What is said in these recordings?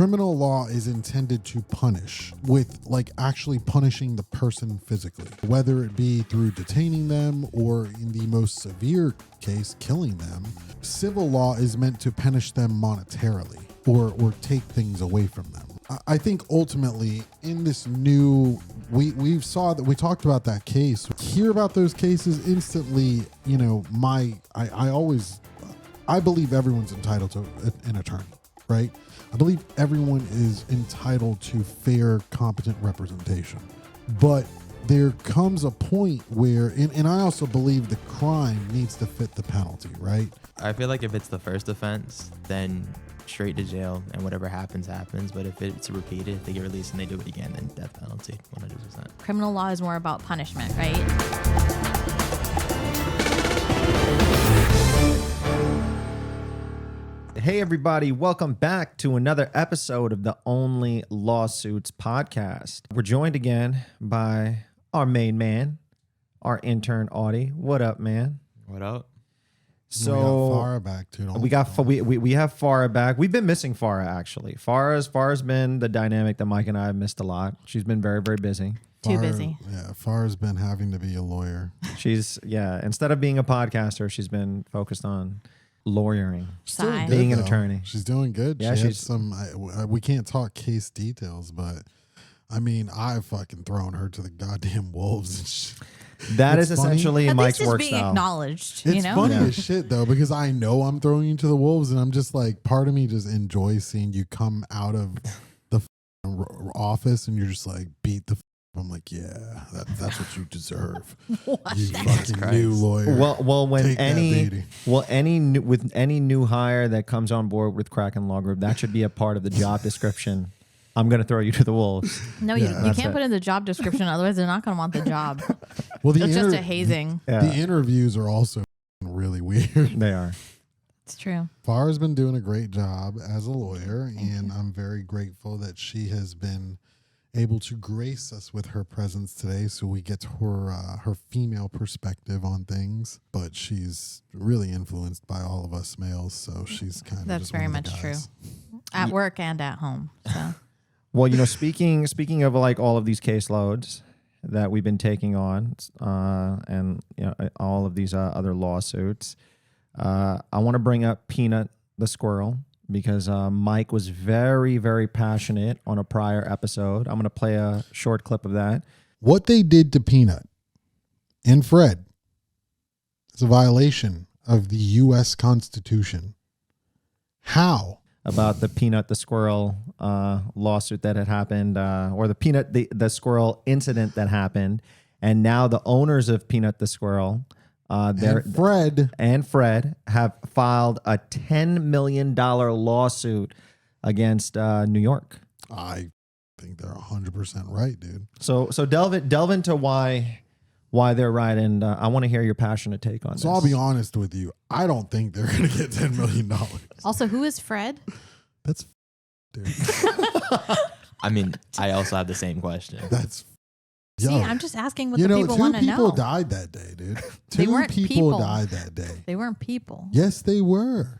criminal law is intended to punish, with like actually punishing the person physically, whether it be through detaining them or in the most severe case, killing them. Civil law is meant to punish them monetarily or take things away from them. I think ultimately in this new, we saw that we talked about that case, hear about those cases instantly, you know, I believe everyone's entitled to an attorney, right? I believe everyone is entitled to fair, competent representation. But there comes a point where, and I also believe the crime needs to fit the penalty, right? I feel like if it's the first offense, then straight to jail and whatever happens, happens. But if it's repeated, if they get released and they do it again, then death penalty, 100%. Criminal law is more about punishment, right? Hey everybody, welcome back to another episode of the Only Lawsuits podcast. We're joined again by our main man, our intern Audie. What up, man? What up? So we got Farah back too. We have Farah back. We've been missing Farah actually. Farah's been the dynamic that Mike and I have missed a lot. She's been very, very busy. Too busy. Yeah, Farah's been having to be a lawyer. Instead of being a podcaster, she's been focused on lawyering, Being an attorney. She's doing good. Yeah, she's some. We can't talk case details, but I mean, I've fucking thrown her to the goddamn wolves. That is essentially At Mike's least work it's being style. Acknowledged. It's you know? funny as shit though, because I know I'm throwing you to the wolves, and I'm just like, part of me just enjoys seeing you come out of the office, and you're just like, beat the. I'm like, yeah, that's what you deserve. You fucking new lawyer. Well, with any new hire that comes on board with Kraken Law Group, that should be a part of the job description. I'm going to throw you to the wolves. No, you can't put in the job description, otherwise they're not going to want the job. Well, it's just a hazing. The interviews are also really weird. They are. It's true. Farah's been doing a great job as a lawyer, and I'm very grateful that she has been able to grace us with her presence today, so we get her female perspective on things. But she's really influenced by all of us males, so she's kind of That's just very one of much the true. guys. At work and at home. So. Well, you know, speaking of like all of these caseloads that we've been taking on, and you know, all of these other lawsuits, I want to bring up Peanut the Squirrel, because Mike was very, very passionate on a prior episode. I'm going to play a short clip of that. What they did to Peanut and Fred is a violation of the U.S. Constitution. How? About the Peanut the Squirrel lawsuit that had happened, or the Peanut the Squirrel incident that happened. And now the owners of Peanut the Squirrel, Fred have filed a $10 million lawsuit against New York. I think they're 100% right, dude. So delve into why they're right, and I want to hear your passionate take on this. So I'll be honest with you. I don't think they're going to get $10 million. Also, who is Fred? That's dude. I mean, I also have the same question. That's See, I'm just asking what the people want to know. 2 people died that day, dude. They weren't people. Died that day. They weren't people. Yes, they were.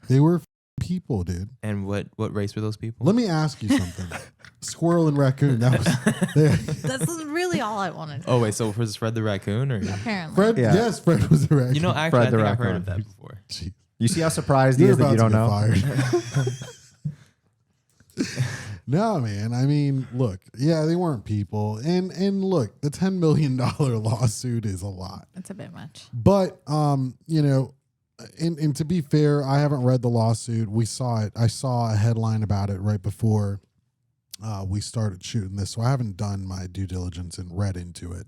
They were people, dude. And what race were those people? Let me ask you something. Squirrel and raccoon. That's really all I wanted. Oh wait, so was Fred the raccoon, or Apparently, Fred? Yeah. Yes, Fred was the raccoon. you know, actually, Fred I the think I've heard raccoon. of that before. Jeez. You see how surprised he is that you don't know? Fired. No, man. I mean, look, yeah, they weren't people. And look, the $10 million lawsuit is a lot. It's a bit much. But, you know, and to be fair, I haven't read the lawsuit. We saw it. I saw a headline about it right before we started shooting this. So I haven't done my due diligence and read into it.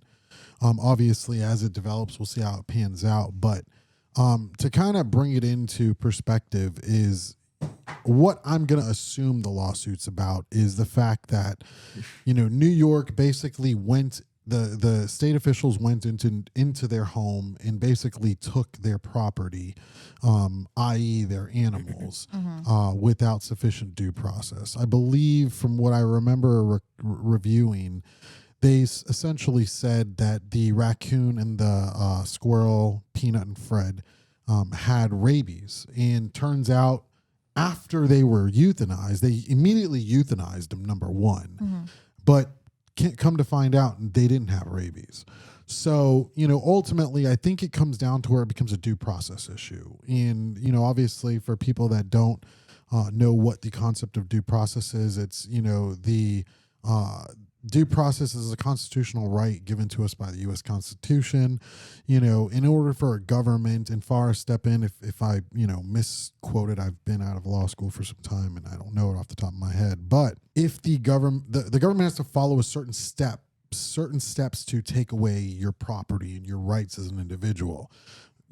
Obviously, as it develops, we'll see how it pans out. But to kind of bring it into perspective is what I'm going to assume the lawsuit's about is the fact that, you know, New York basically the state officials went into their home and basically took their property, i.e. their animals, without sufficient due process. I believe from what I remember reviewing, they essentially said that the raccoon and the squirrel, Peanut and Fred, had rabies. And turns out, after they were euthanized, they immediately euthanized them, number one. Mm-hmm. But can't come to find out they didn't have rabies. So, ultimately, I think it comes down to where it becomes a due process issue. And, obviously for people that don't know what the concept of due process is, it's, the due process is a constitutional right given to us by the U.S. Constitution. In order for a government, and far step in, if I, misquoted, I've been out of law school for some time and I don't know it off the top of my head, but if the government, the government has to follow a certain steps to take away your property and your rights as an individual.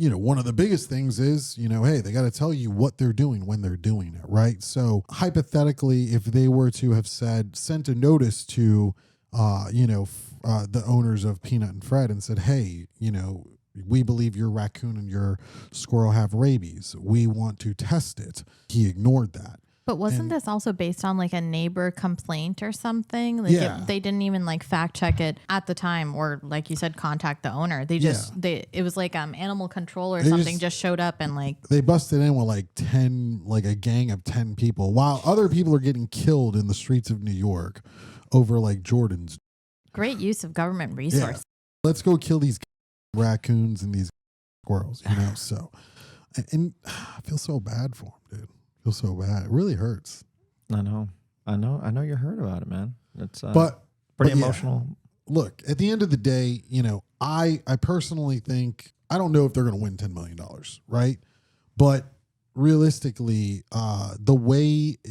One of the biggest things is, hey, they got to tell you what they're doing when they're doing it, right? So hypothetically, if they were to have sent a notice to, the owners of Peanut and Fred and said, hey, we believe your raccoon and your squirrel have rabies. We want to test it. He ignored that. But wasn't this also based on like a neighbor complaint or something? Like they didn't even like fact check it at the time, or like you said, contact the owner. They just it was like animal control or something just showed up and like they busted in with like 10, like a gang of 10 people, while other people are getting killed in the streets of New York over like Jordan's. Great use of government resources. Yeah. Let's go kill these raccoons and these squirrels, So, and I feel so bad for them, dude. So bad. It really hurts. I know you're hurt about it, man. It's pretty emotional. Look, at the end of the day, I personally think, I don't know if they're going to win $10 million, right? But realistically,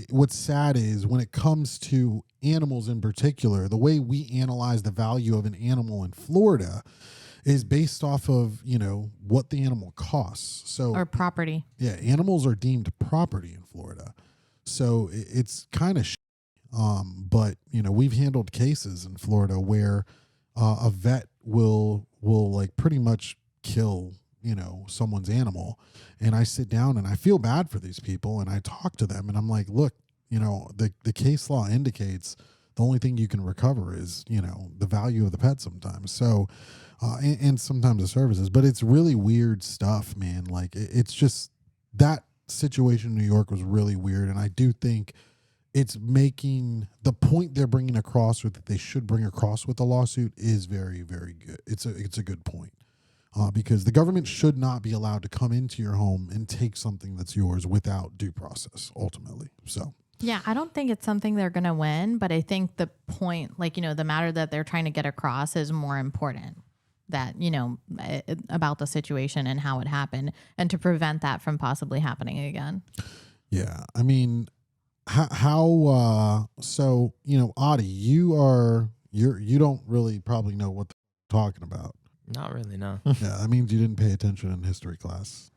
what's sad is when it comes to animals in particular, the way we analyze the value of an animal in Florida is based off of, what the animal costs. So Or property. Yeah, animals are deemed property in Florida. So it's kind of but, we've handled cases in Florida where a vet will like pretty much kill, someone's animal. And I sit down and I feel bad for these people and I talk to them and I'm like, look, the case law indicates the only thing you can recover is, the value of the pet sometimes. So, and sometimes the services, but it's really weird stuff, man. Like it's just that situation in New York was really weird. And I do think it's making the point they're bringing across, or that they should bring across with the lawsuit, is very, very good. It's a good point. Because the government should not be allowed to come into your home and take something that's yours without due process, ultimately. So. Yeah, I don't think it's something they're going to win, but I think the point, like, the matter that they're trying to get across is more important. That, about the situation and how it happened, and to prevent that from possibly happening again. Yeah. I mean, so, Adi, you don't really probably know what they're talking about. Not really, no. Yeah, that means you didn't pay attention in history class.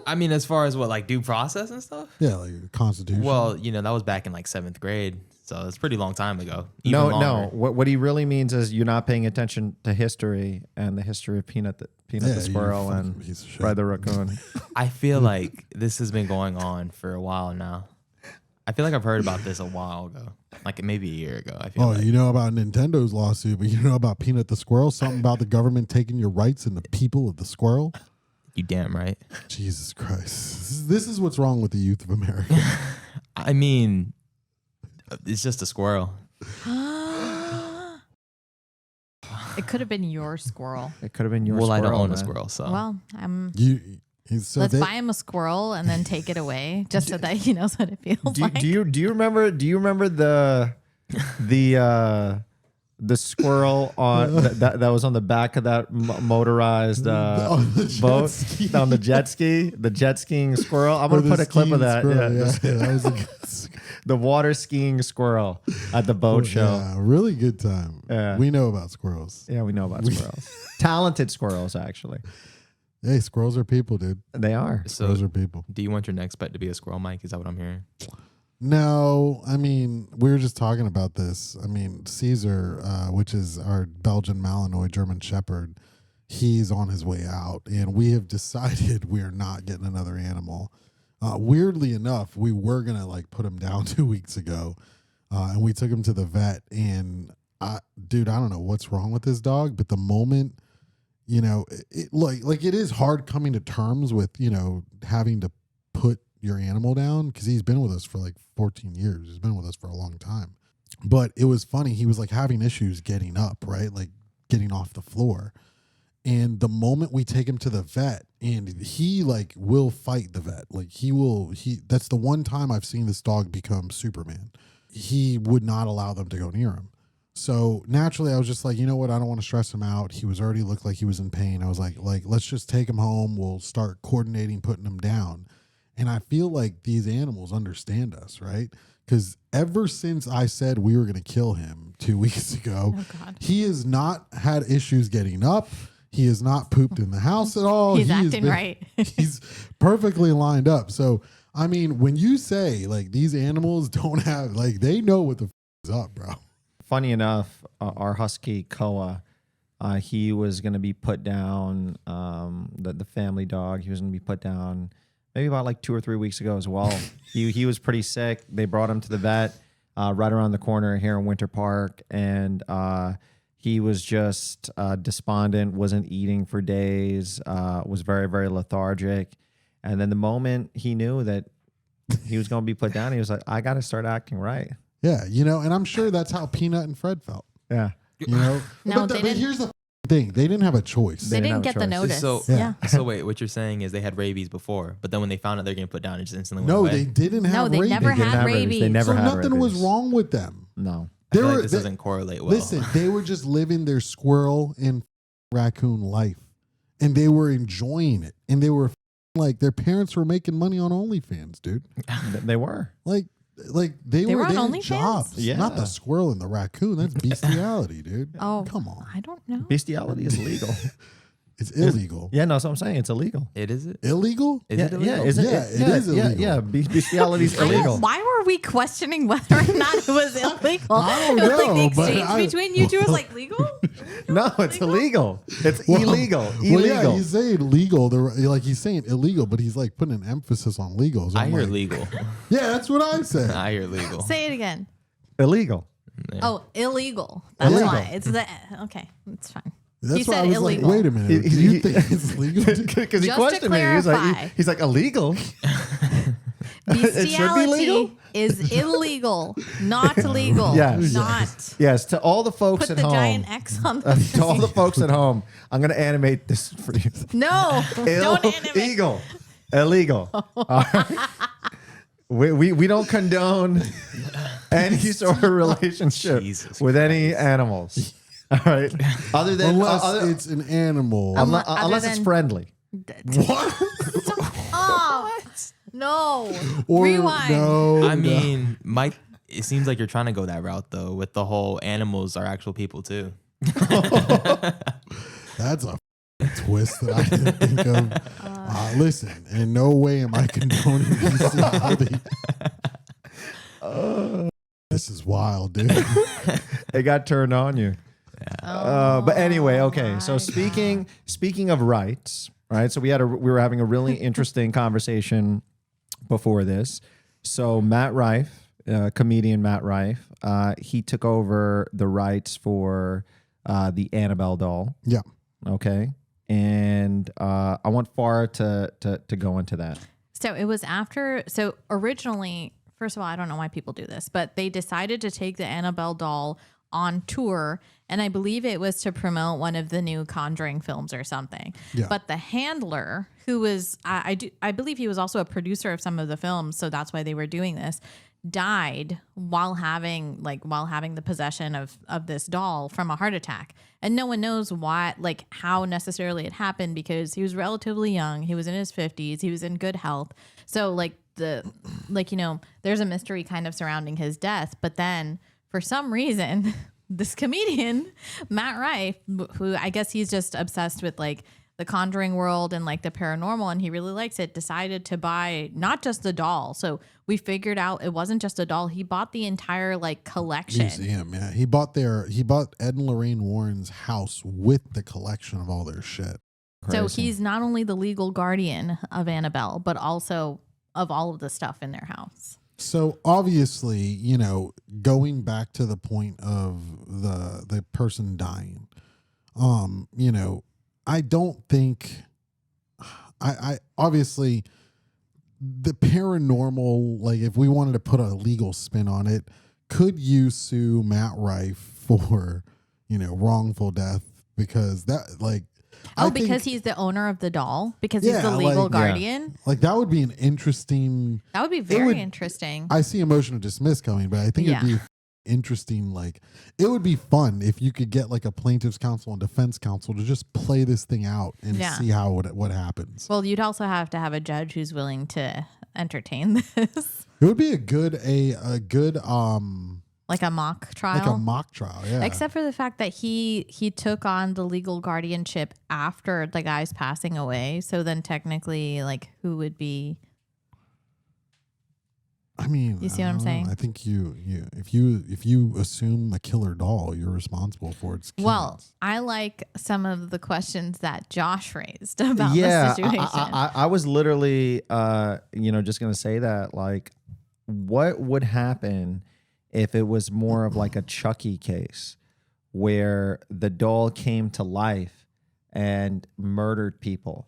I mean, as far as what, like due process and stuff? Yeah, like Constitution. Well, that was back in like 7th grade. So it's a pretty long time ago. No. What he really means is you're not paying attention to history and the history of Peanut the Squirrel and Fred the Raccoon. I feel like this has been going on for a while now. I feel like I've heard about this a while ago, like maybe a year ago. I feel like. You know about Nintendo's lawsuit, but you know about Peanut the Squirrel? Something about the government taking your rights and the people of the squirrel? You damn right. Jesus Christ. This is what's wrong with the youth of America. I mean, it's just a squirrel. It could have been your squirrel. It could have been your squirrel. Well, I don't own man. a squirrel, so. Well, let's buy him a squirrel and then take it away, just so that he knows what it feels like. Do you remember the squirrel on that was on the back of that motorized boat on the jet ski, the jet skiing squirrel? I'm gonna put a clip of that. Squirrel, yeah. That was a good the water skiing squirrel at the boat show. Yeah, really good time. Yeah. We know about squirrels. Yeah, we know about squirrels. Talented squirrels, actually. Hey, squirrels are people, dude. They are. Squirrels are people. Do you want your next pet to be a squirrel, Mike? Is that what I'm hearing? No, I mean, we were just talking about this. I mean, Caesar, which is our Belgian Malinois German Shepherd, he's on his way out, and we have decided we are not getting another animal. Weirdly enough, we were going to like put him down 2 weeks ago, and we took him to the vet, and dude, I don't know what's wrong with this dog, but the moment, it like it is hard coming to terms with, having to put, your animal down, because he's been with us for like 14 years. He's been with us for a long time. But it was funny. He was like having issues getting up, right? Like getting off the floor. And the moment we take him to the vet, and he like will fight the vet. Like that's the one time I've seen this dog become Superman. He would not allow them to go near him. So naturally I was just like, you know what? I don't want to stress him out. He was already looked like he was in pain. I was like, let's just take him home. We'll start coordinating, putting him down. And I feel like these animals understand us, right? Because ever since I said we were going to kill him 2 weeks ago, he has not had issues getting up. He has not pooped in the house at all. He's acting right. He's perfectly lined up. So, I mean, when you say like these animals don't have, like they know what the is up, bro. Funny enough, our husky Koa, he was going to be put down. The family dog, he was going to be put down maybe about like 2 or 3 weeks ago as well. he was pretty sick. They brought him to the vet right around the corner here in Winter Park, and he was just despondent, wasn't eating for days, was very, very lethargic. And then the moment he knew that he was going to be put down, he was like, I got to start acting right. Yeah, and I'm sure that's how Peanut and Fred felt. Yeah. No, but here's the thing. They didn't have a choice. They didn't get the notice. So, yeah. So wait, what you're saying is they had rabies before, but then when they found out they're getting put down, it just instantly went No, away? they didn't have No, they rabies. never had rabies. They never So had nothing rabies. was wrong with them. No. I feel like this doesn't correlate well. Listen, they were just living their squirrel and raccoon life, and they were enjoying it, and they were like their parents were making money on OnlyFans, dude. They were. Like they were on had OnlyFans? jobs. Yeah. Not the squirrel and the raccoon. That's bestiality, dude. Oh, come on. I don't know. Bestiality is legal. It's illegal. Yeah, no, that's what I'm saying. It's illegal. It is it? Illegal? Is it illegal? Yeah, is it? Yeah, it is illegal. Yeah, bestiality is I don't- illegal. why were we questioning whether or not it was illegal? I don't It was like know, the but exchange between you two was like legal? No, it's illegal. It's Well, illegal. Well, Illegal. yeah, he's saying legal. Like he's saying illegal, but he's like putting an emphasis on legal. So I I'm hear like, legal. Yeah, that's what I said. I hear legal. Say it again. Illegal. Yeah. Oh, illegal. That's Illegal. why. It's the okay. It's fine. That's He why I said was illegal. like, wait a minute. Do you think it's legal? Because he Just to questioned me. clarify. He's like illegal. Bestiality legal? is illegal, not legal. Yes. Not. Yes, to all the folks Put at the home. giant X on the To all the folks at home, I'm going to animate this for you. No, don't animate. Illegal. Illegal. All right? We don't condone any sort of relationship Jesus with any animals. All right. Other than Unless it's an animal. unless it's than- friendly. What? Oh, no. Or Rewind. no. I mean, Mike, it seems like you're trying to go that route though, with the whole animals are actual people too. That's a twist that I didn't think of. Listen, in no way am I condoning bestiality. This is wild, dude. It got turned on you. But anyway, okay. So speaking of rights, right? So we were having a really interesting conversation before this. So Matt Rife, comedian Matt Rife, he took over the rights for the Annabelle doll. Yeah. Okay. And I want Farah to go into that. So it was after. So originally, first of all, I don't know why people do this, but they decided to take the Annabelle doll on tour, and I believe it was to promote one of the new Conjuring films or something. Yeah. But the handler, who was I believe he was also a producer of some of the films, so that's why they were doing this, died while having the possession of this doll from a heart attack. And no one knows how necessarily it happened, because he was relatively young. He was in his 50s. He was in good health. So there's a mystery kind of surrounding his death. But then for some reason, this comedian, Matt Rife, who I guess he's just obsessed with like the Conjuring world and like the paranormal, and he really likes it, decided to buy not just the doll. So we figured out it wasn't just a doll. He bought the entire like collection. Museum, yeah. He bought Ed and Lorraine Warren's house with the collection of all their shit. So Crazy. he's not only the legal guardian of Annabelle, but also of all of the stuff in their house. So obviously, going back to the point of the person dying, I don't think I obviously the paranormal, like if we wanted to put a legal spin on it, could you sue Matt Rife for, wrongful death? Because that, like, because he's the owner of the doll, because he's the legal guardian. Like that would be an interesting. That would be very interesting. I see emotion to dismiss coming, but I think it'd be interesting. Like it would be fun if you could get like a plaintiff's counsel and defense counsel to just play this thing out and see how what happens. Well, you'd also have to have a judge who's willing to entertain this. It would be a good like a mock trial. Like a mock trial, yeah. Except for the fact that he took on the legal guardianship after the guy's passing away. So then technically, like, who would be? I mean, you see what I'm saying? I think if you assume a killer doll, you're responsible for its killings. Well, I like some of the questions that Josh raised about the situation. I was literally, just gonna say that, like, what would happen if it was more of like a Chucky case where the doll came to life and murdered people?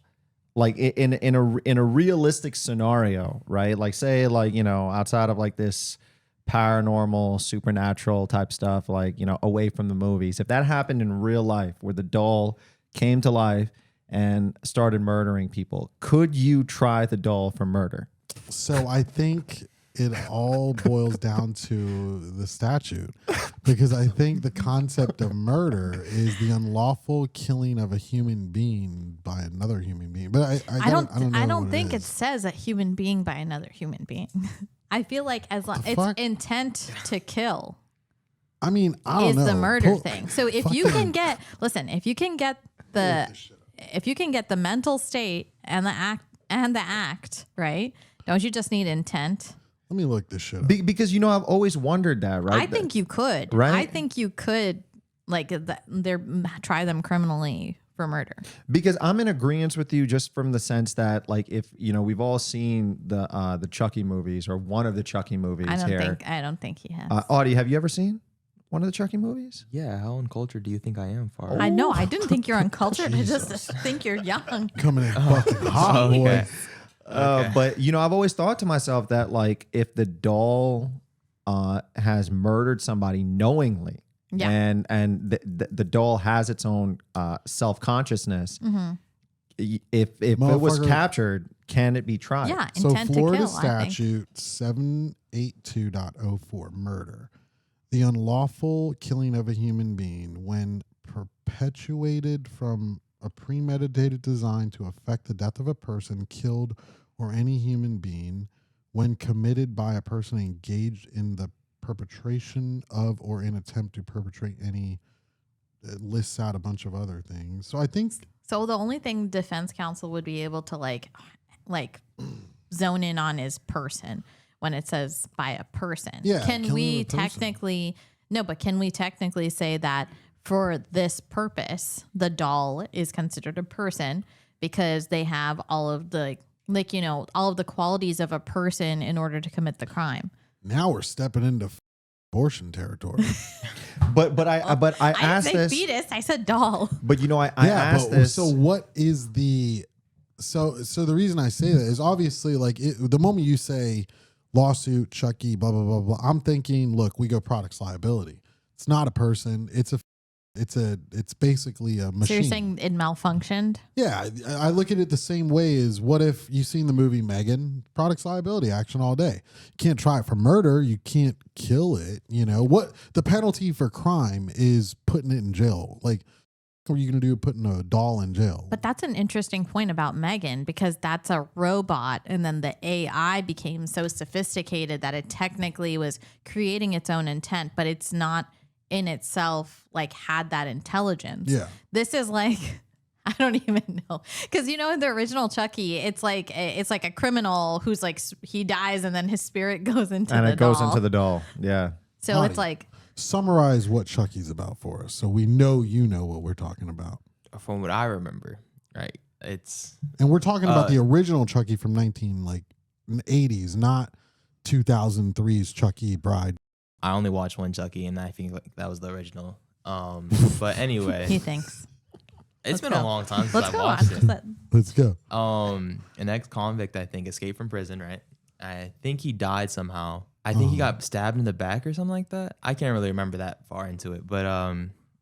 Like in a realistic scenario, right? Like say like, outside of like this paranormal, supernatural type stuff, like, away from the movies. If that happened in real life where the doll came to life and started murdering people, could you try the doll for murder? So I think it all boils down to the statute, because I think the concept of murder is the unlawful killing of a human being by another human being. But I don't think it says a human being by another human being. I feel like as long it's intent to kill. I mean, I don't know. Is the murder thing. So if you can get the mental state and the act, right? Don't you just need intent? Let me look this shit up. Because, I've always wondered that, right? I think you could. Right? I think you could, try them criminally for murder. Because I'm in agreement with you just from the sense that, like, if, we've all seen the Chucky movies or one of the Chucky movies I don't think he has. Audie, have you ever seen one of the Chucky movies? Yeah, how uncultured do you think I am, Far? I know. I didn't think you're uncultured. I just think you're young. Coming in fucking hot, boy. Okay. But I've always thought to myself that, like, if the doll has murdered somebody knowingly, and the doll has its own self-consciousness, if it was captured, can it be tried? Yeah, so intent Florida to kill, statute 782.04, murder, the unlawful killing of a human being when perpetuated from a premeditated design to effect the death of a person killed or any human being when committed by a person engaged in the perpetration of or in attempt to perpetrate any, it lists out a bunch of other things. So I think so. The only thing defense counsel would be able to like zone in on is person when it says by a person. Yeah, can we technically say that for this purpose, the doll is considered a person because they have all of the all of the qualities of a person in order to commit the crime? now we're stepping into abortion territory. but I asked didn't this. say fetus, I said doll. But I asked this. So what is the so the reason I say that is obviously like the moment you say lawsuit, Chucky, blah blah blah blah, I'm thinking, look, we go products liability. It's not a person. It's basically a machine. So you're saying it malfunctioned? Yeah, I look at it the same way as what if you've seen the movie Megan? Products liability action all day. You can't try it for murder. You can't kill it. What the penalty for crime is putting it in jail. Like, what are you going to do putting a doll in jail? But that's an interesting point about Megan, because that's a robot, and then the AI became so sophisticated that it technically was creating its own intent, but it's not in itself had that intelligence. Yeah. This is I don't even know, because in the original Chucky, it's like a criminal who's he dies and then his spirit goes into and the it goes doll. into the doll. Yeah. So Honey, it's like, summarize what Chucky's about for us, so we know what we're talking about. From what I remember, right? And we're talking about the original Chucky from 1980s, not 2003's Chucky Bride. I only watched one Chucky, and I think that was the original. But anyway, he thinks. It's Let's been go. a long time since Let's I go watched on. it. Let's go. An ex-convict, I think, escaped from prison, right? I think he died somehow. I think he got stabbed in the back or something like that. I can't really remember that far into it, but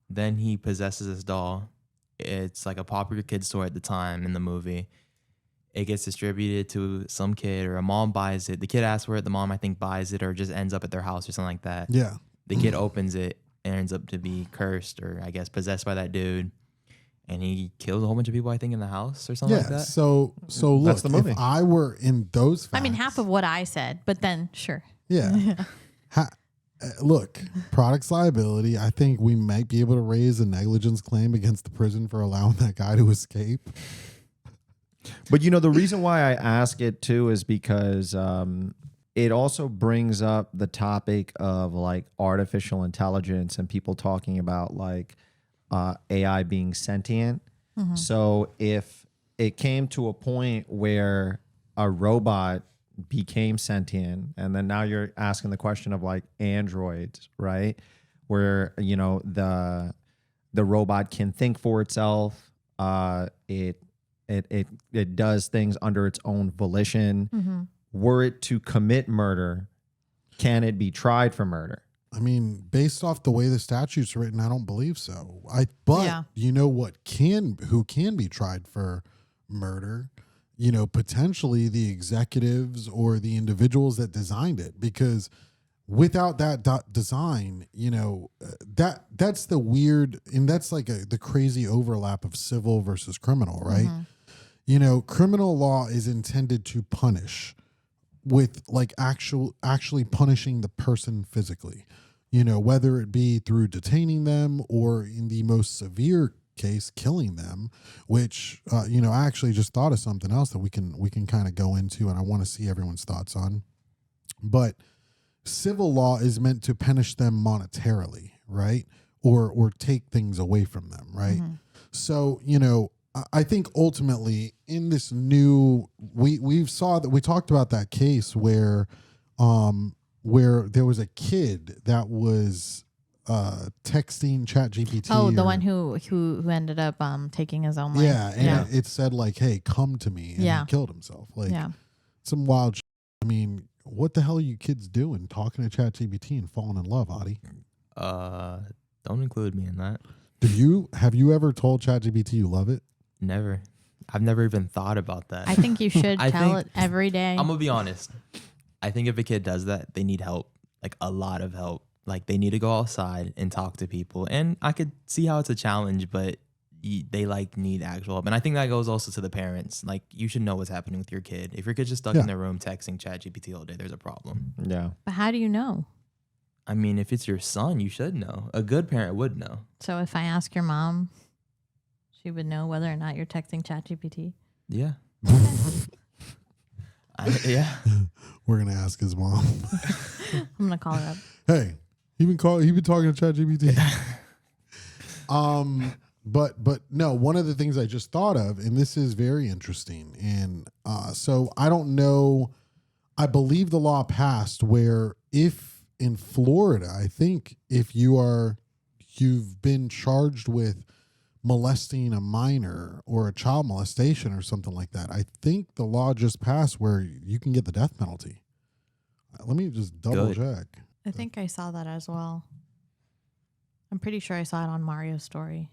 then he possesses this doll. It's like a popular kid's toy at the time in the movie. It gets distributed to some kid, or a mom buys it. The kid asks for it. The mom, I think, buys it, or just ends up at their house or something like that. Yeah. The kid opens it and ends up to be cursed, or I guess possessed by that dude. And he kills a whole bunch of people, I think, in the house or something like that. So look, That's the movie. if I were in those facts, I mean, half of what I said, but then sure. Yeah. Look, products liability. I think we might be able to raise a negligence claim against the prison for allowing that guy to escape. But the reason why I ask it too is because it also brings up the topic of like artificial intelligence and people talking about like AI being sentient. So if it came to a point where a robot became sentient, and then now you're asking the question of like androids, right? Where the robot can think for itself. It does things under its own volition. Were it to commit murder, can it be tried for murder? I mean, based off the way the statute's written, I don't believe so. But Yeah. you know who can be tried for murder? Potentially the executives or the individuals that designed it, because without that design, that's the weird, and that's like the crazy overlap of civil versus criminal, right? Criminal law is intended to punish with like actually punishing the person physically, whether it be through detaining them or in the most severe case, killing them, which, I actually just thought of something else that we can kind of go into, and I want to see everyone's thoughts on. But civil law is meant to punish them monetarily, right? Or take things away from them, right? So, I think ultimately in this new, we talked about that case where there was a kid that was texting ChatGPT. Oh, the one who ended up taking his own life. Yeah, and it said like, "Hey, come to me," and he killed himself. Like some wild. I mean, what the hell are you kids doing talking to ChatGPT and falling in love, Adi? Don't include me in that. Have you ever told ChatGPT you love it? Never. I've never even thought about that. I think you should I tell think- it every day. I'm gonna be honest. I think if a kid does that, they need help, like a lot of help. Like they need to go outside and talk to people. And I could see how it's a challenge, but they like need actual help. And I think that goes also to the parents. Like you should know what's happening with your kid. If your kid's just stuck in their room texting ChatGPT all day, there's a problem. Yeah. But how do you know? I mean, if it's your son, you should know. A good parent would know. So if I ask your mom, she would know whether or not you're texting ChatGPT. Yeah. Yeah. We're gonna ask his mom. I'm gonna call her up. Hey, he been talking to ChatGPT. But no, one of the things I just thought of, and this is very interesting, and so I don't know. I believe the law passed where if in Florida, I think if you've been charged with molesting a minor or a child molestation or something like that, I think the law just passed where you can get the death penalty. Let me just double check. I think I saw that as well. I'm pretty sure I saw it on Mario's story.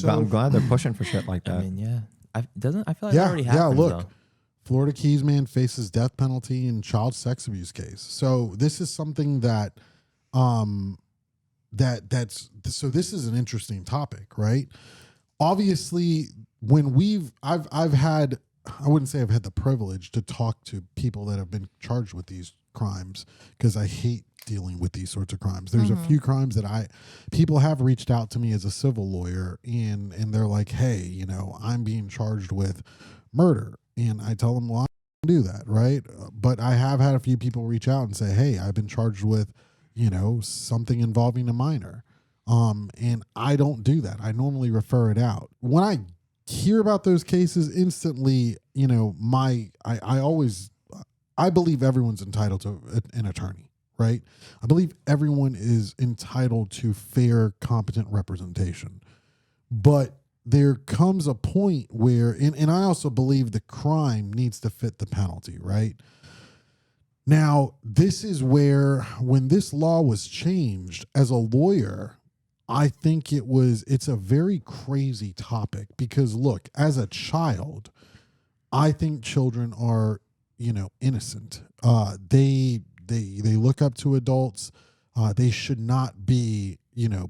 I'm glad they're pushing for shit like that. I mean, yeah. I feel like that already happened. Look, though. Florida Keys man faces death penalty in child sex abuse case. So this is something that this is an interesting topic, right? Obviously, when I've had, I wouldn't say I've had the privilege to talk to people that have been charged with these crimes, because I hate dealing with these sorts of crimes. There's a few crimes that people have reached out to me as a civil lawyer and they're like, hey, I'm being charged with murder. And I tell them, well, I don't do that, right? But I have had a few people reach out and say, hey, I've been charged with, something involving a minor. And I don't do that. I normally refer it out. When I hear about those cases instantly, I believe everyone's entitled to an attorney, right? I believe everyone is entitled to fair, competent representation. But there comes a point where, and I also believe the crime needs to fit the penalty, right? Now, this is where, when this law was changed, as a lawyer, I think it's a very crazy topic because, look, as a child, I think children are, innocent. They look up to adults. They should not be,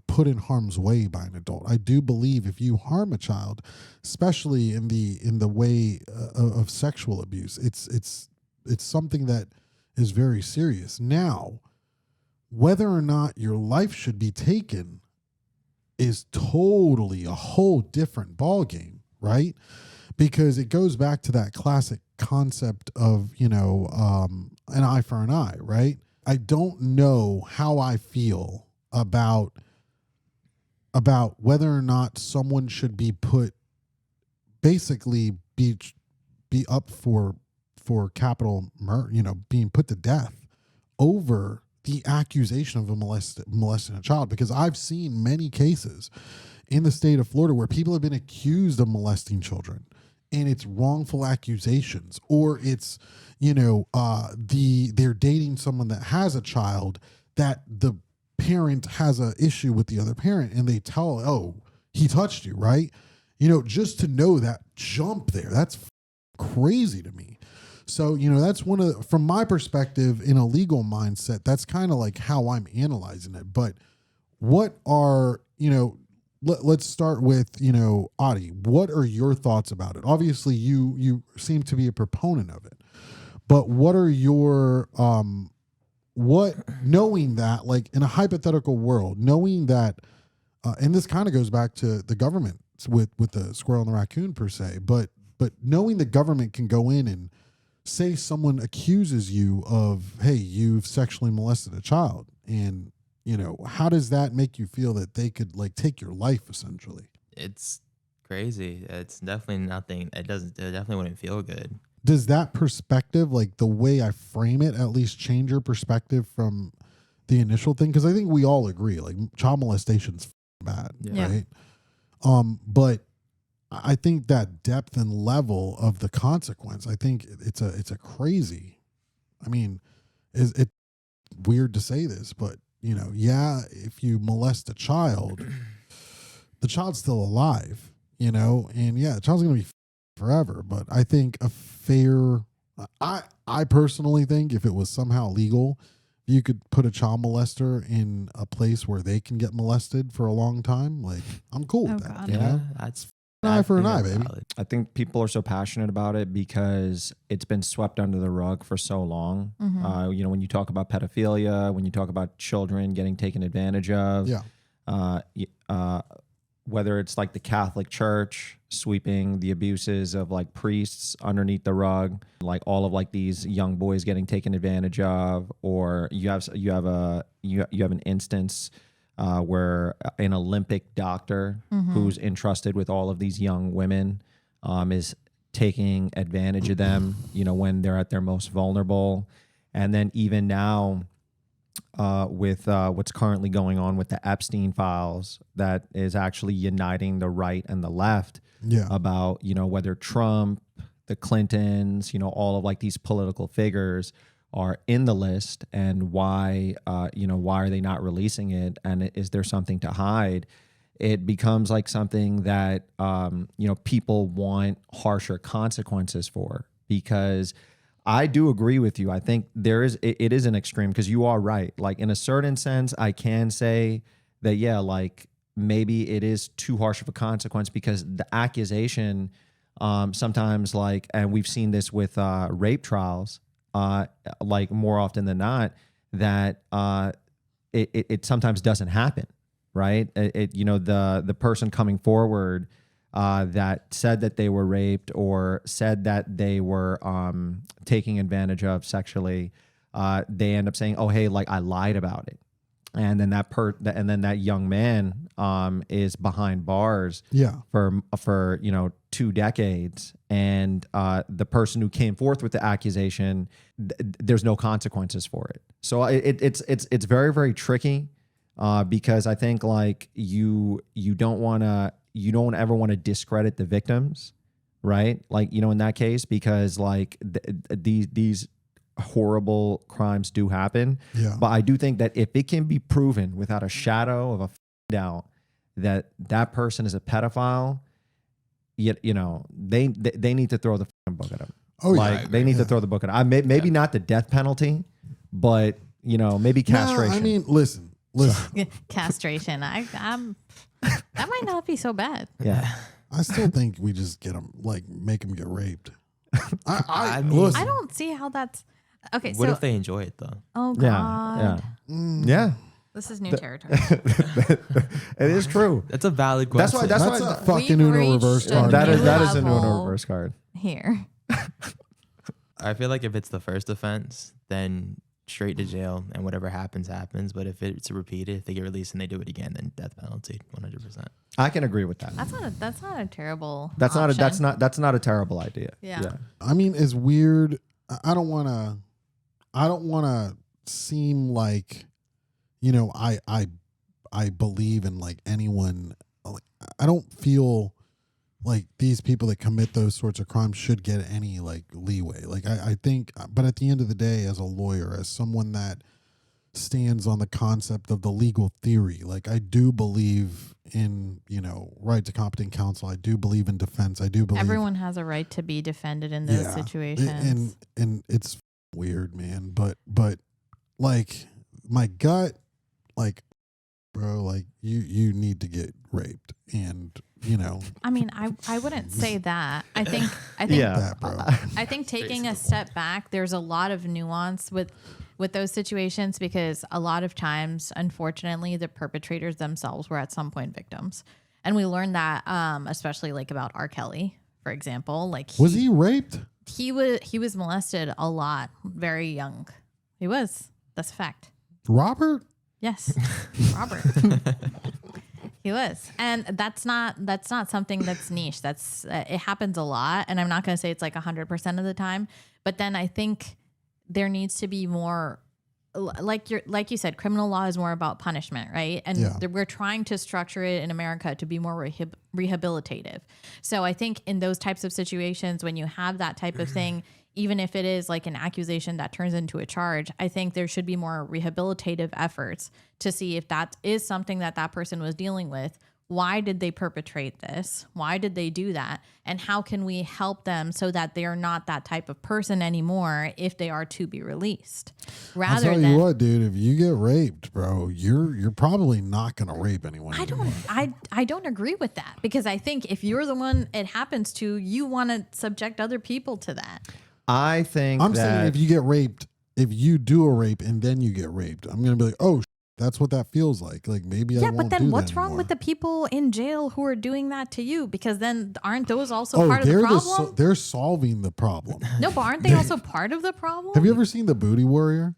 put in harm's way by an adult. I do believe if you harm a child, especially in the way of sexual abuse, it's something that is very serious. Now, whether or not your life should be taken is totally a whole different ballgame, right? Because it goes back to that classic concept of, an eye for an eye, right? I don't know how I feel about whether or not someone should be be up for capital murder, being put to death over the accusation of molesting a child. Because I've seen many cases in the state of Florida where people have been accused of molesting children, and it's wrongful accusations, or it's, they're dating someone that has a child that the parent has an issue with the other parent, and they tell, oh, he touched you, right? Just to know that jump there, that's crazy to me. So, that's from my perspective, in a legal mindset, that's kind of like how I'm analyzing it. But what are, let's start with, Adi, what are your thoughts about it? Obviously, you seem to be a proponent of it, but what are your, knowing that, like, in a hypothetical world, knowing that, and this kind of goes back to the government with the squirrel and the raccoon per se, but knowing the government can go in and say someone accuses you of, hey, you've sexually molested a child, and how does that make you feel that they could, like, take your life essentially? It's crazy. It's definitely nothing. It definitely wouldn't feel good. Does that perspective, like the way I frame it, at least change your perspective from the initial thing? Because I think we all agree, like, child molestation's bad, right? But I think that depth and level of the consequence, I think it's a crazy. I mean, it's weird to say this, but if you molest a child, the child's still alive, and the child's gonna be forever. But I think I personally think if it was somehow legal, you could put a child molester in a place where they can get molested for a long time. Like, I'm cool with that. God. Yeah, that's an eye for an eye, baby. valid. I think people are so passionate about it because it's been swept under the rug for so long. Mm-hmm. When you talk about pedophilia, when you talk about children getting taken advantage of, whether it's like the Catholic Church sweeping the abuses of like priests underneath the rug, like all of like these young boys getting taken advantage of, or you have an instance where an Olympic doctor who's entrusted with all of these young women is taking advantage of them, when they're at their most vulnerable. And then even now, with what's currently going on with the Epstein files, that is actually uniting the right and the left about, whether Trump, the Clintons, all of like these political figures are in the list, and why are they not releasing it? And is there something to hide? It becomes like something that, people want harsher consequences for, because I do agree with you. I think it is an extreme, because you are right. Like, in a certain sense, I can say that, like, maybe it is too harsh of a consequence, because the accusation sometimes, like, and we've seen this with rape trials, like more often than not, that it sometimes doesn't happen, right? The person coming forward that said that they were raped or said that they were taking advantage of sexually, they end up saying, "Oh, hey, like, I lied about it," and then that young man is behind bars for 2 decades, and the person who came forth with the accusation, there's no consequences for it. So it's very, very tricky, because I think, like, you don't want to you don't ever want to discredit the victims, right? Like, you know, in that case, because like these horrible crimes do happen. Yeah. But I do think that if it can be proven without a shadow of a doubt that that person is a pedophile, you know, they need to throw the book at him. Oh, yeah. They need to throw the book at him. Maybe not the death penalty, but, you know, maybe castration. No, I mean, listen. Castration. I'm that might not be so bad. Yeah. I still think we just get them, like, make them get raped. I mean, listen. I don't see how that's okay. What so, if they enjoy it though? oh God, Yeah. this is new territory. It is true. That's a valid question. That's That's why a fucking We've Uno reverse reached a card. that is new an Uno level reverse card. here. I feel like if it's the first offense, then straight to jail and whatever happens. But if it's repeated, if they get released and they do it again, then death penalty, 100%. I can agree with that. That's not a terrible. That's option. not a terrible idea. Yeah. I mean, it's weird. I don't want to seem like, you know, I believe in like anyone. Like, I don't feel like these people that commit those sorts of crimes should get any like leeway. Like I think, but at the end of the day, as a lawyer, as someone that stands on the concept of the legal theory, like I do believe in, you know, right to competent counsel. I do believe in defense. I do believe Everyone has a right to be defended in those situations. And it's weird, man. But like my gut, like, bro, like you need to get raped, and you know. I mean, I wouldn't say that. I think Yeah. That, bro. I think taking a step back, there's a lot of nuance with those situations, because a lot of times, unfortunately, the perpetrators themselves were at some point victims. And we learned that, especially like about R. Kelly, for example. Like Was he raped? he was molested a lot, very young. He was. That's a fact. Robert? Yes. Robert. He was. And that's not something that's niche. That's it happens a lot, and I'm not going to say it's like 100% of the time, but then I think there needs to be more, like you said, criminal law is more about punishment, right? And we're trying to structure it in America to be more rehabilitative. So I think in those types of situations, when you have that type of thing, even if it is like an accusation that turns into a charge, I think there should be more rehabilitative efforts to see if that is something that person was dealing with. Why did they perpetrate this? Why did they do that? And how can we help them so that they're not that type of person anymore if they are to be released? I'll tell you what, dude, if you get raped, bro, you're probably not going to rape anyone. I don't agree with that, because I think if you're the one it happens to, you want to subject other people to that. I think I'm saying if you get raped, if you do a rape and then you get raped, I'm going to be like, oh, that's what that feels like. Like maybe I won't but then do what's that wrong anymore. with the people in jail who are doing that to you? Because then aren't those also part of the problem? They're solving the problem. No, but aren't they also part of the problem? Have you ever seen The Booty Warrior?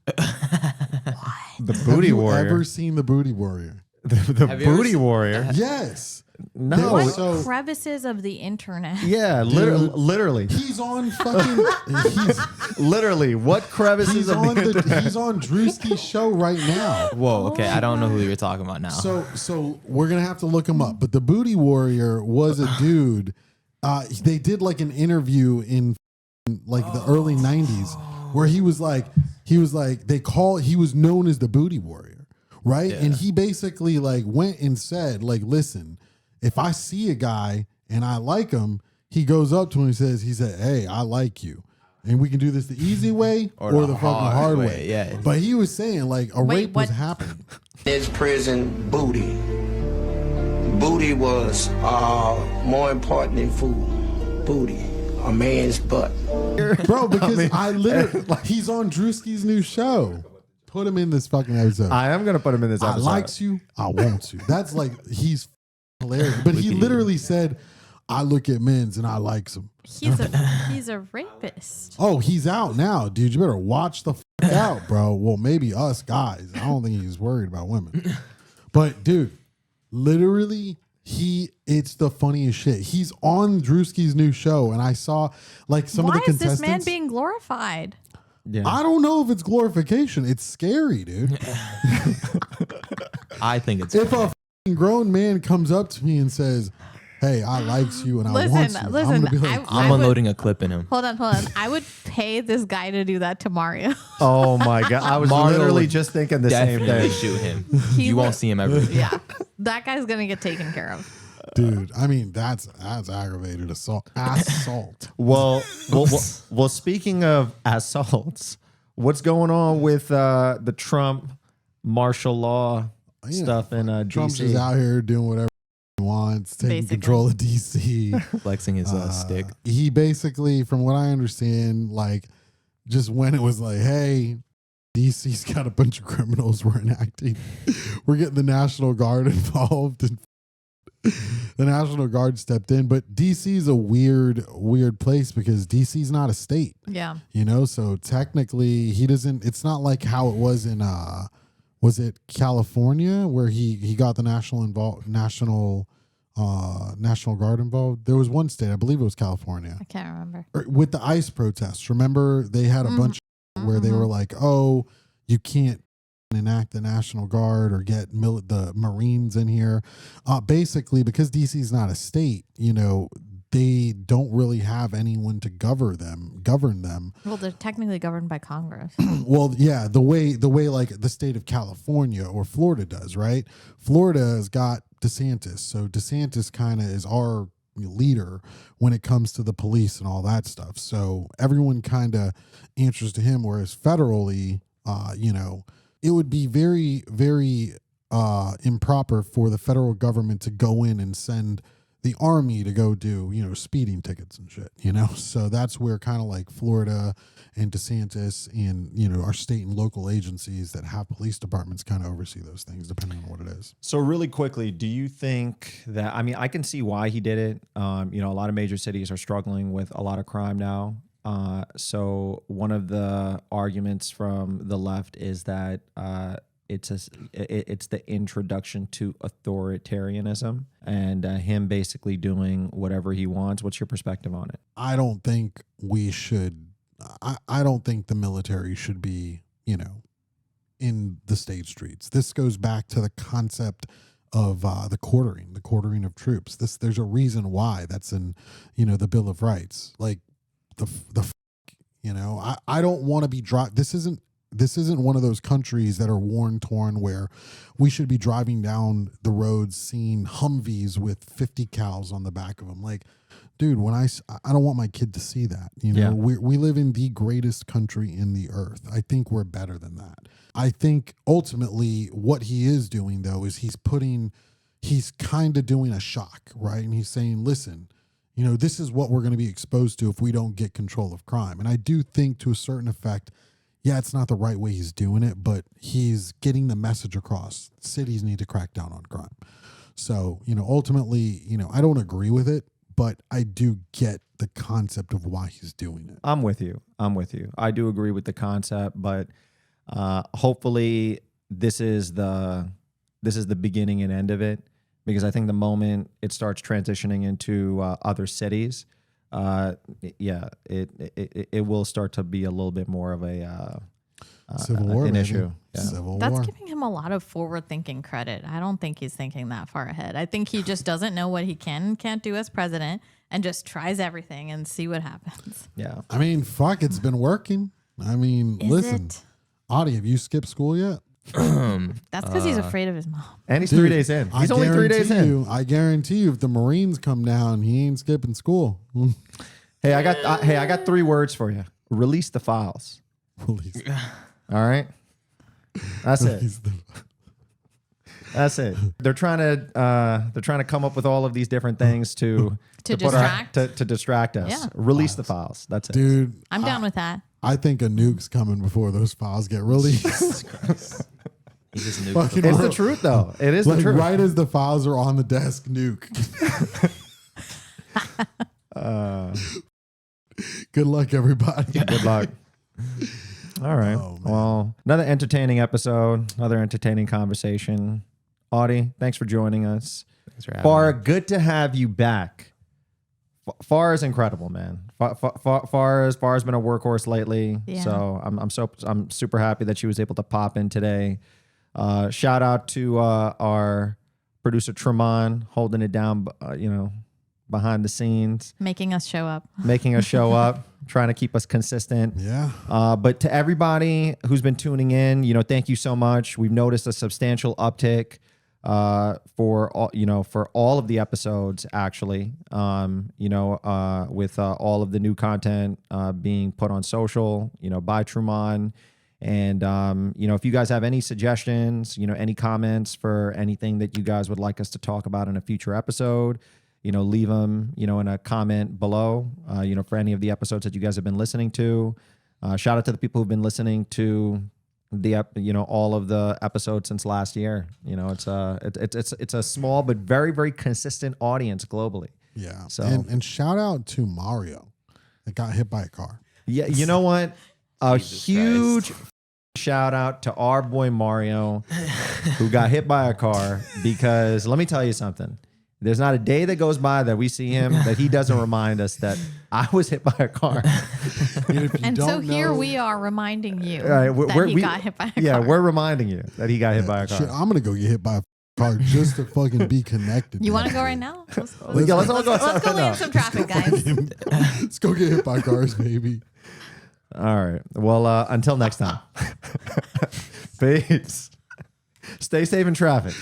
the Booty Warrior. Have you ever seen The Booty Warrior? the Have you ever Booty seen- Warrior. Yes. No. What So- crevices of the internet? Yeah, literally. He's on fucking. Literally, what crevices He's of on the internet? he's on Drewski's show right now. Whoa, okay. I don't know who you're talking about now. So we're gonna have to look him up. But the Booty Warrior was a dude. They did like an interview in like the early '90s where he was like he was known as the Booty Warrior, right? Yeah. And he basically like went and said like, listen, if I see a guy and I like him, he goes up to him and he said, hey, I like you. And we can do this the easy way or the fucking hard way. Yeah. But he was saying like a rape was what? happening. His prison booty. Booty was more important than food. Booty, a man's butt. Bro, because I literally, he's on Drewski's new show. Put him in this fucking episode. I am gonna put him in this I episode. likes you, I want you. That's like, he's hilarious. But he literally said, I look at men's and I likes them. He's a rapist. Oh, he's out now, dude. You better watch the out, bro. Well, maybe us guys. I don't think he's worried about women. But dude, literally, it's the funniest shit. He's on Drewski's new show, and I saw like some of the Why is contestants. this man being glorified? Yeah. I don't know if it's glorification. It's scary, dude. I think it's If a f***ing grown man comes up to me and says, hey, I likes you and I Listen, want you. I'm listen, gonna be like, I I'm would- unloading a clip in him. Hold on. I would pay this guy to do that to Mario. Oh my god! I was Mario literally would just thinking the same Definitely thing. shoot him. He You would- won't see him ever. Yeah, that guy's gonna get taken care of. dude. I mean, that's aggravated assault. Assault. Well, speaking of assaults, what's going on with the Trump martial law Yeah, stuff in Trump's DC? just out here doing whatever he wants, taking Basically. control of DC. Flexing his stick. He basically, from what I understand, like just when it was like, hey, DC's got a bunch of criminals we're enacting. We're getting the National Guard involved, and the National Guard stepped in. But DC's a weird place because DC's not a state, Yeah, you know. So technically, he doesn't. It's not like how it was in was it California where he got the National Guard involved? There was one state, I believe it was California, I can't remember. with the ICE protests. Remember, they had a bunch where they were like, "Oh, you can't enact the National Guard or get the Marines in here." Basically, because DC is not a state, you know, they don't really have anyone to govern them. Well, they're technically governed by Congress. Well, yeah, the way like the state of California or Florida does, right? Florida has got DeSantis, so DeSantis kind of is our leader when it comes to the police and all that stuff. So everyone kind of answers to him, whereas federally, you know, it would be very, very improper for the federal government to go in and send the army to go do, you know, speeding tickets and shit, you know? So that's where kind of like Florida and DeSantis and, you know, our state and local agencies that have police departments kind of oversee those things depending on what it is. So really quickly, do you think that, I mean, I can see why he did it. You know, a lot of major cities are struggling with a lot of crime now. So one of the arguments from the left is that it's the introduction to authoritarianism and him basically doing whatever he wants. What's your perspective on it? I don't think we should, I don't think the military should be, you know, in the state streets. This goes back to the concept of the quartering of troops. There's a reason why that's in, you know, the Bill of Rights. Like you know, I don't want to be This isn't one of those countries that are war torn where we should be driving down the roads seeing Humvees with 50 cows on the back of them. Like, dude, when I don't want my kid to see that. You know, we live in the greatest country in the earth. I think we're better than that. I think ultimately what he is doing though is he's kind of doing a shock, right? And he's saying, listen, you know, this is what we're going to be exposed to if we don't get control of crime. And I do think to a certain effect, yeah, it's not the right way he's doing it, but he's getting the message across. Cities need to crack down on crime. So, you know, ultimately, you know, I don't agree with it, but I do get the concept of why he's doing it. I'm with you. I do agree with the concept, but hopefully this is the beginning and end of it, because I think the moment it starts transitioning into other cities, it will start to be a little bit more of a Civil War, an baby. issue. Yeah. Civil That's War. giving him a lot of forward-thinking credit. I don't think he's thinking that far ahead. I think he just doesn't know what he can and can't do as president and just tries everything and see what happens. Yeah. I mean, fuck, it's been working. I mean, listen, Audie, have you skipped school yet? That's because he's afraid of his mom. And he's Dude, 3 days in. He's only 3 days in. I guarantee you, if the Marines come down, he ain't skipping school. Hey, I got 3 words for you. Release the files. Release. All right. That's it. Release the- That's it. They're trying to come up with all of these different things to distract. to distract us. Yeah. Release the files. That's it. Dude, I'm down with that. I think a nuke's coming before those files get released. He just nuked Fucking It's the truth, though. It is like the truth. right as the files are on the desk, nuke. Good luck, everybody. Good luck. All right. Oh, man. Well, another entertaining episode, another entertaining conversation. Audie, thanks for joining us. Thanks for having Far, me. good to have you back. Far is incredible, man. Far has been a workhorse lately. Yeah. So I'm super happy that she was able to pop in today. Shout out to our producer Tremont holding it down, behind the scenes, Making us show up. trying to keep us consistent. Yeah. But to everybody who's been tuning in, thank you so much. We've noticed a substantial uptick for all of the episodes, actually. With all of the new content being put on social, by Truman. And if you guys have any suggestions, any comments for anything that you guys would like us to talk about in a future episode, leave them, in a comment below, for any of the episodes that you guys have been listening to. Shout out to the people who've been listening to all of the episodes since last year. It's a small but very, very consistent audience globally. Yeah. So and shout out to Mario that got hit by a car. Yeah, you know what? A Jesus huge shout out to our boy Mario who got hit by a car, because let me tell you something. There's not a day that goes by that we see him that he doesn't remind us that I was hit by a car. And so here we are reminding you Right, that he got hit by a car. Yeah, we're reminding you that he got hit by a car. Shit, I'm gonna go get hit by a car just to fucking be connected. You want to go right now? Let's go. Let's all go Let's go land some traffic, guys. Let's go get hit by cars, baby. All right. Well, until next time. Peace. Stay safe in traffic.